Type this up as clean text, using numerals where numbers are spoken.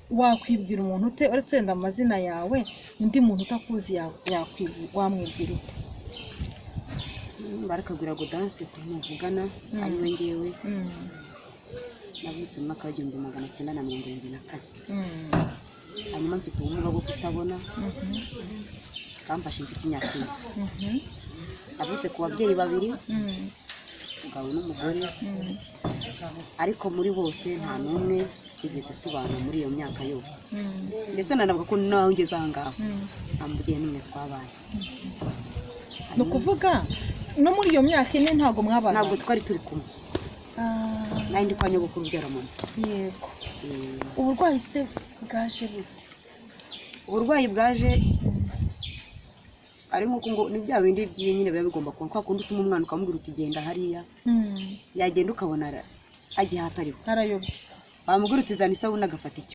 wakwibwira umuntu ute uretse nda amazina yawe undi muntu utakuzi wamwibwira ute? Barakagura Gaudence tumuvugana ariwe ngewe navutse mu mwaka w'igihumbi 1974 hanyuma mfite ubumuga bwo kutabona kamfashe mfite imyaka 4 navutse ku babyeyi babiri umugabo n'umugore ariko muri bose nta n'umwe bigeze tubana muri iyo myaka yose ndetse nanavuga ko nawe ngeze aha ngaha nta mubyeyi n'umwe twabaye. Ni ukuvuga no muri iyo myaka ine ntabwo mwabana? Ntabwo twari turi kumwe. Nari ndi kwa nyogokuru ubyara mama. Yego. Uburwayi se bwaje bute? Uburwayi bwaje ari nko ngo ni bya bindi by'inyine biba bigomba kuba kwa kundi utuma umwana ukamubwira uti genda hariya yagenda ukabona agiye hatariho arayobye bamubwira uti zana isabune agafata icyo